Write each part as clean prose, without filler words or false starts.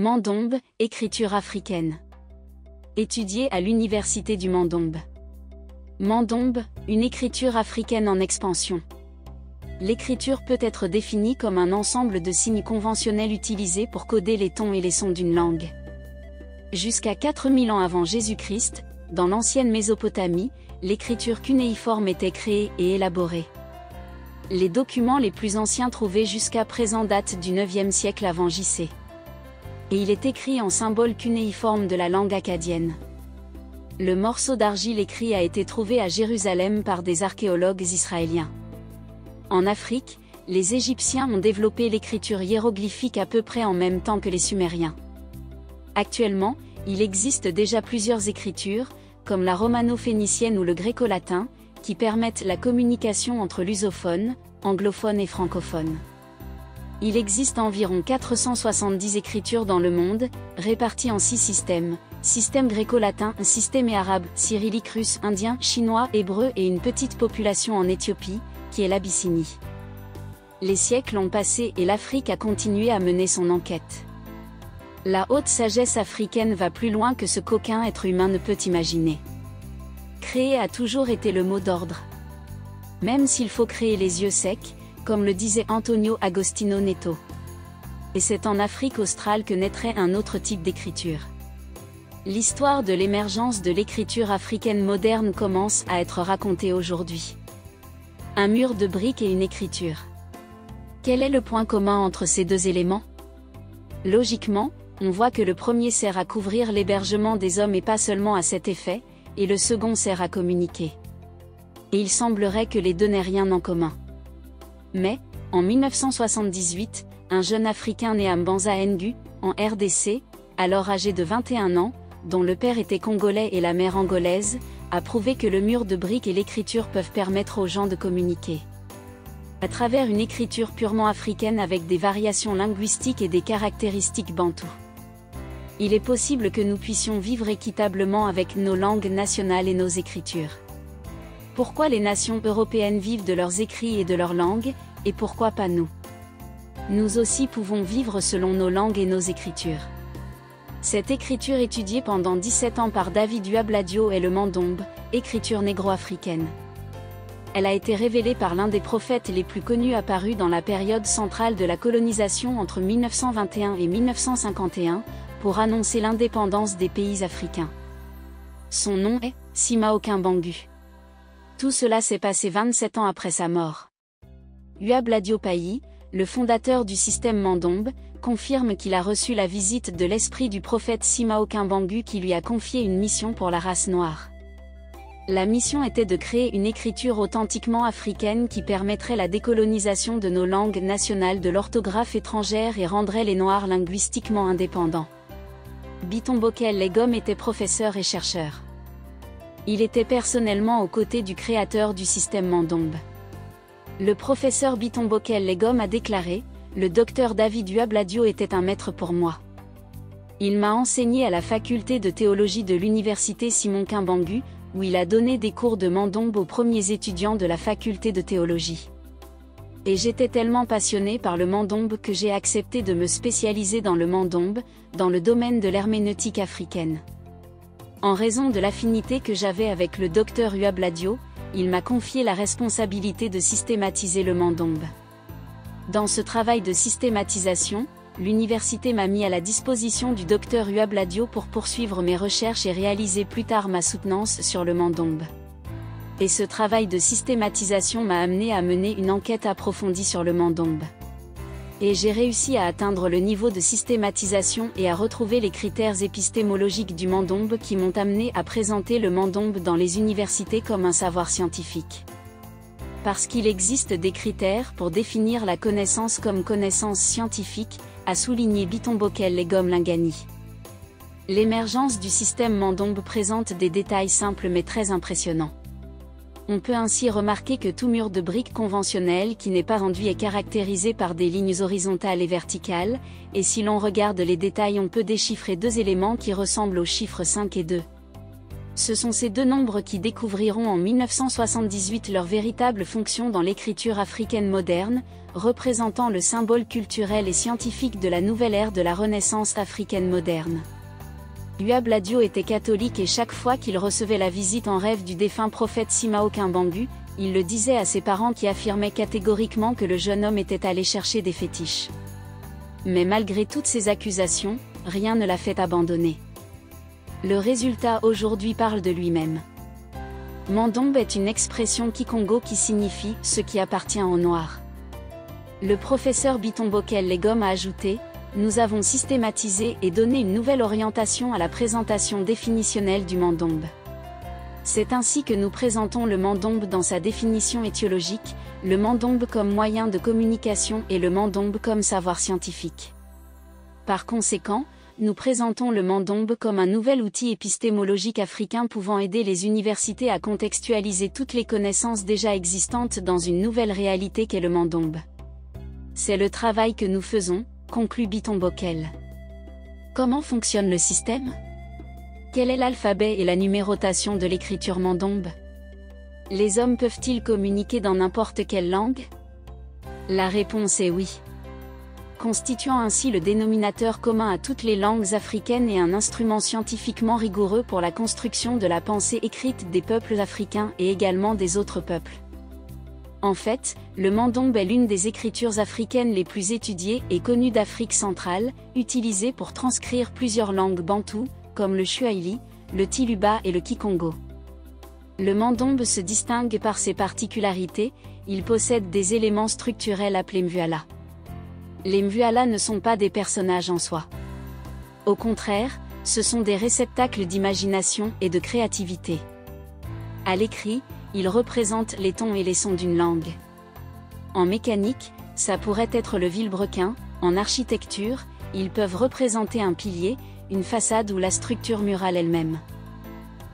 Mandombe, écriture africaine. Étudiée à l'Université du Mandombe. Mandombe, une écriture africaine en expansion. L'écriture peut être définie comme un ensemble de signes conventionnels utilisés pour coder les tons et les sons d'une langue. Jusqu'à 4000 ans avant Jésus-Christ, dans l'ancienne Mésopotamie, l'écriture cunéiforme était créée et élaborée. Les documents les plus anciens trouvés jusqu'à présent datent du 9e siècle avant J.C. Et il est écrit en symbole cunéiforme de la langue akkadienne. Le morceau d'argile écrit a été trouvé à Jérusalem par des archéologues israéliens. En Afrique, les Égyptiens ont développé l'écriture hiéroglyphique à peu près en même temps que les Sumériens. Actuellement, il existe déjà plusieurs écritures, comme la romano-phénicienne ou le gréco-latin, qui permettent la communication entre lusophones, anglophones et francophones. Il existe environ 470 écritures dans le monde, réparties en 6 systèmes: système gréco-latin, système arabe, cyrillique, russe, indien, chinois, hébreu et une petite population en Éthiopie, qui est l'Abyssinie. Les siècles ont passé et l'Afrique a continué à mener son enquête. La haute sagesse africaine va plus loin que ce qu'aucun être humain ne peut imaginer. Créer a toujours été le mot d'ordre. Même s'il faut créer les yeux secs, comme le disait Antonio Agostino Neto. Et c'est en Afrique australe que naîtrait un autre type d'écriture. L'histoire de l'émergence de l'écriture africaine moderne commence à être racontée aujourd'hui. Un mur de briques et une écriture. Quel est le point commun entre ces deux éléments? Logiquement, on voit que le premier sert à couvrir l'hébergement des hommes et pas seulement à cet effet, et le second sert à communiquer. Et il semblerait que les deux n'aient rien en commun. Mais, en 1978, un jeune Africain né à Mbanza-Ngu, en RDC, alors âgé de 21 ans, dont le père était congolais et la mère angolaise, a prouvé que le mur de briques et l'écriture peuvent permettre aux gens de communiquer. À travers une écriture purement africaine avec des variations linguistiques et des caractéristiques bantoues. Il est possible que nous puissions vivre équitablement avec nos langues nationales et nos écritures. Pourquoi les nations européennes vivent de leurs écrits et de leurs langues, et pourquoi pas nous? Nous aussi pouvons vivre selon nos langues et nos écritures. Cette écriture étudiée pendant 17 ans par David Uabladio est le Mandombe, écriture négro-africaine. Elle a été révélée par l'un des prophètes les plus connus apparus dans la période centrale de la colonisation entre 1921 et 1951, pour annoncer l'indépendance des pays africains. Son nom est Simaokin Bangu. Tout cela s'est passé 27 ans après sa mort. Uabladio Payi, le fondateur du système Mandombe, confirme qu'il a reçu la visite de l'esprit du prophète Simaokin Bangu qui lui a confié une mission pour la race noire. La mission était de créer une écriture authentiquement africaine qui permettrait la décolonisation de nos langues nationales de l'orthographe étrangère et rendrait les Noirs linguistiquement indépendants. Bitombokel Legom était professeur et chercheur. Il était personnellement aux côtés du créateur du système Mandombe. Le professeur Bitombokel Legom a déclaré: « Le docteur David Uabladio était un maître pour moi. Il m'a enseigné à la faculté de théologie de l'université Simonkin Bangu, où il a donné des cours de Mandombe aux premiers étudiants de la faculté de théologie. Et j'étais tellement passionné par le Mandombe que j'ai accepté de me spécialiser dans le Mandombe, dans le domaine de l'herméneutique africaine. En raison de l'affinité que j'avais avec le docteur Uabladio, il m'a confié la responsabilité de systématiser le Mandombe. Dans ce travail de systématisation, l'université m'a mis à la disposition du docteur Uabladio pour poursuivre mes recherches et réaliser plus tard ma soutenance sur le Mandombe. Et ce travail de systématisation m'a amené à mener une enquête approfondie sur le Mandombe. Et j'ai réussi à atteindre le niveau de systématisation et à retrouver les critères épistémologiques du Mandombe qui m'ont amené à présenter le Mandombe dans les universités comme un savoir scientifique. Parce qu'il existe des critères pour définir la connaissance comme connaissance scientifique, a souligné Bitombokel Legom Lingani. L'émergence du système Mandombe présente des détails simples mais très impressionnants. On peut ainsi remarquer que tout mur de briques conventionnel qui n'est pas enduit est caractérisé par des lignes horizontales et verticales, et si l'on regarde les détails on peut déchiffrer deux éléments qui ressemblent aux chiffres 5 et 2. Ce sont ces deux nombres qui découvriront en 1978 leur véritable fonction dans l'écriture africaine moderne, représentant le symbole culturel et scientifique de la nouvelle ère de la Renaissance africaine moderne. Uabladio était catholique et chaque fois qu'il recevait la visite en rêve du défunt prophète Simao Kimbangu, il le disait à ses parents qui affirmaient catégoriquement que le jeune homme était allé chercher des fétiches. Mais malgré toutes ces accusations, rien ne l'a fait abandonner. Le résultat aujourd'hui parle de lui-même. Mandombe est une expression kikongo qui signifie « ce qui appartient aux Noirs ». Le professeur Bitombokel Legom a ajouté « Nous avons systématisé et donné une nouvelle orientation à la présentation définitionnelle du mandombe. C'est ainsi que nous présentons le mandombe dans sa définition étiologique, le mandombe comme moyen de communication et le mandombe comme savoir scientifique. Par conséquent, nous présentons le mandombe comme un nouvel outil épistémologique africain pouvant aider les universités à contextualiser toutes les connaissances déjà existantes dans une nouvelle réalité qu'est le mandombe. C'est le travail que nous faisons, conclut Bitombokel. Comment fonctionne le système ? Quel est l'alphabet et la numérotation de l'écriture mandombe ? Les hommes peuvent-ils communiquer dans n'importe quelle langue ? La réponse est oui. Constituant ainsi le dénominateur commun à toutes les langues africaines et un instrument scientifiquement rigoureux pour la construction de la pensée écrite des peuples africains et également des autres peuples. En fait, le mandombe est l'une des écritures africaines les plus étudiées et connues d'Afrique centrale, utilisée pour transcrire plusieurs langues bantoues, comme le Swahili, le Tiluba et le Kikongo. Le mandombe se distingue par ses particularités, il possède des éléments structurels appelés mvuala. Les mvuala ne sont pas des personnages en soi. Au contraire, ce sont des réceptacles d'imagination et de créativité. À l'écrit, ils représentent les tons et les sons d'une langue. En mécanique, ça pourrait être le vilebrequin, en architecture, ils peuvent représenter un pilier, une façade ou la structure murale elle-même.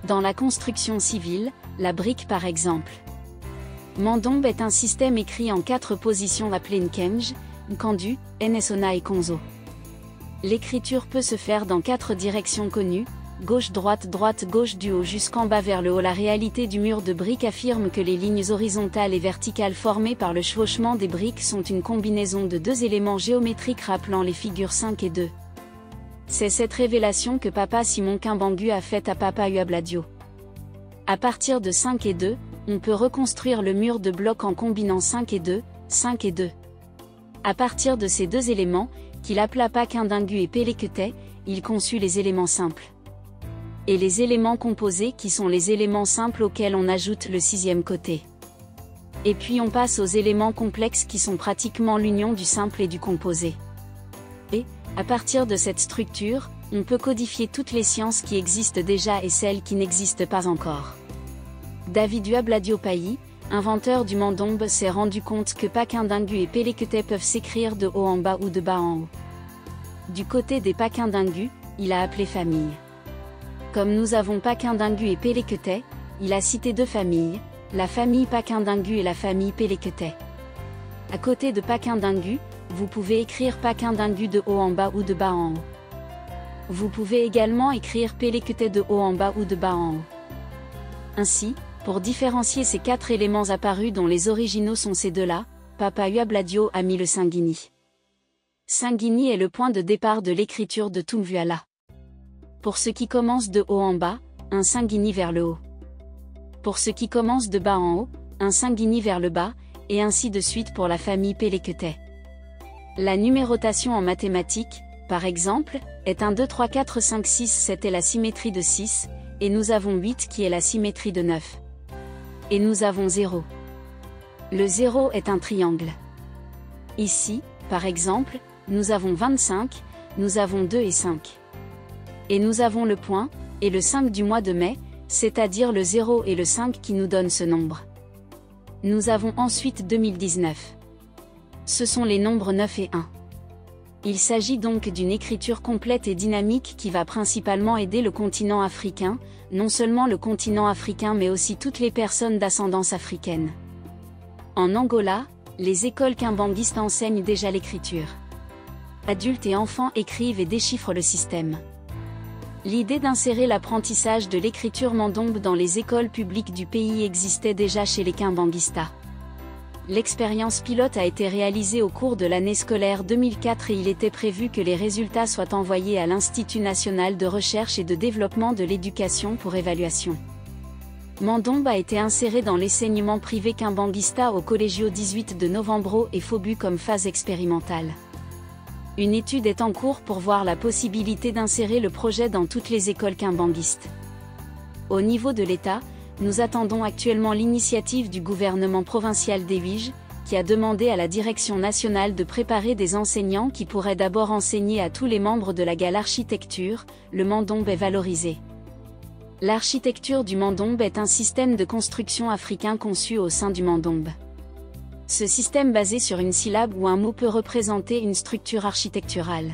Dans la construction civile, la brique par exemple. Mandombe est un système écrit en 4 positions appelées Nkenj, Nkandu, Enesona et Konzo. L'écriture peut se faire dans 4 directions connues, gauche-droite, droite-gauche du haut jusqu'en bas vers le haut. La réalité du mur de briques affirme que les lignes horizontales et verticales formées par le chevauchement des briques sont une combinaison de 2 éléments géométriques rappelant les figures 5 et 2. C'est cette révélation que Papa Simon Kimbangu a faite à Papa Uabladio. À partir de 5 et 2, on peut reconstruire le mur de blocs en combinant 5 et 2, 5 et 2. À partir de ces 2 éléments, qu'il appela Pakindingu et Pelekete, il conçut les éléments simples. Et les éléments composés qui sont les éléments simples auxquels on ajoute le 6e côté. Et puis on passe aux éléments complexes qui sont pratiquement l'union du simple et du composé. Et, à partir de cette structure, on peut codifier toutes les sciences qui existent déjà et celles qui n'existent pas encore. David Uabladio Payi, inventeur du mandombe, s'est rendu compte que Pakindingu et Pelekete peuvent s'écrire de haut en bas ou de bas en haut. Du côté des Pakindingu, il a appelé famille. Comme nous avons Pakindingu et Pelekete, il a cité 2 familles, la famille Pakindingu et la famille Pelekete. À côté de Pakindingu, vous pouvez écrire Pakindingu de haut en bas ou de bas en haut. Vous pouvez également écrire Pelekete de haut en bas ou de bas en haut. Ainsi, pour différencier ces 4 éléments apparus dont les originaux sont ces 2-là, Papa Uabladio a mis le Singini. Singini est le point de départ de l'écriture de tout mvuala. Pour ce qui commence de haut en bas, un Singini vers le haut. Pour ce qui commence de bas en haut, un Singini vers le bas, et ainsi de suite pour la famille Pelekete. La numérotation en mathématiques, par exemple, est 1, 2, 3, 4, 5, 6, 7 est la symétrie de 6, et nous avons 8 qui est la symétrie de 9. Et nous avons 0. Le 0 est un triangle. Ici, par exemple, nous avons 25, nous avons 2 et 5. Et nous avons le point, et le 5 du mois de mai, c'est-à-dire le 0 et le 5 qui nous donnent ce nombre. Nous avons ensuite 2019. Ce sont les nombres 9 et 1. Il s'agit donc d'une écriture complète et dynamique qui va principalement aider le continent africain, non seulement le continent africain mais aussi toutes les personnes d'ascendance africaine. En Angola, les écoles kimbanguistes enseignent déjà l'écriture. Adultes et enfants écrivent et déchiffrent le système. L'idée d'insérer l'apprentissage de l'écriture mandombe dans les écoles publiques du pays existait déjà chez les kimbanguistas. L'expérience pilote a été réalisée au cours de l'année scolaire 2004 et il était prévu que les résultats soient envoyés à l'Institut national de recherche et de développement de l'éducation pour évaluation. Mandombe a été inséré dans l'enseignement privé Kimbanguista au Colégio 18 de Novembro et Fobu comme phase expérimentale. Une étude est en cours pour voir la possibilité d'insérer le projet dans toutes les écoles kimbanguistes. Au niveau de l'État, nous attendons actuellement l'initiative du gouvernement provincial d'Ewige, qui a demandé à la direction nationale de préparer des enseignants qui pourraient d'abord enseigner à tous les membres de la GAL architecture. Le Mandombe est valorisé. L'architecture du Mandombe est un système de construction africain conçu au sein du Mandombe. Ce système basé sur une syllabe ou un mot peut représenter une structure architecturale.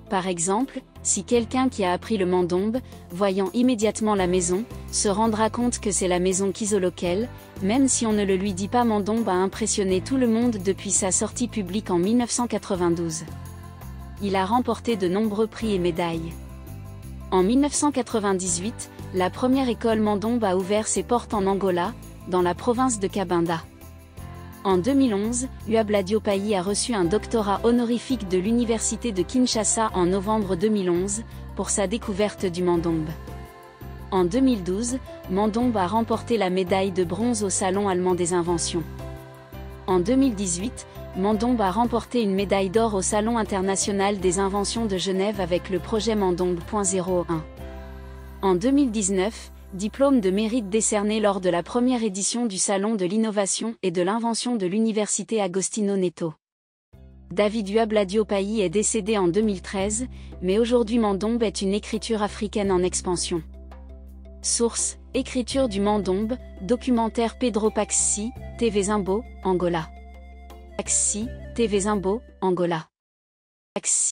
Par exemple, si quelqu'un qui a appris le Mandombe, voyant immédiatement la maison, se rendra compte que c'est la maison Kizolokel, même si on ne le lui dit pas. Mandombe a impressionné tout le monde depuis sa sortie publique en 1992. Il a remporté de nombreux prix et médailles. En 1998, la première école Mandombe a ouvert ses portes en Angola, dans la province de Cabinda. En 2011, Uabla Diopayi a reçu un doctorat honorifique de l'Université de Kinshasa en novembre 2011, pour sa découverte du Mandombe. En 2012, Mandombe a remporté la médaille de bronze au Salon allemand des inventions. En 2018, Mandombe a remporté une médaille d'or au Salon international des inventions de Genève avec le projet Mandombe.01. En 2019, diplôme de mérite décerné lors de la première édition du Salon de l'innovation et de l'invention de l'Université Agostinho Neto. David Uabla Diopayi est décédé en 2013, mais aujourd'hui Mandombe est une écriture africaine en expansion. Source: Écriture du Mandombe, documentaire Pedro Paxi, TV Zimbo, Angola. Paxi, TV Zimbo, Angola. Paxi.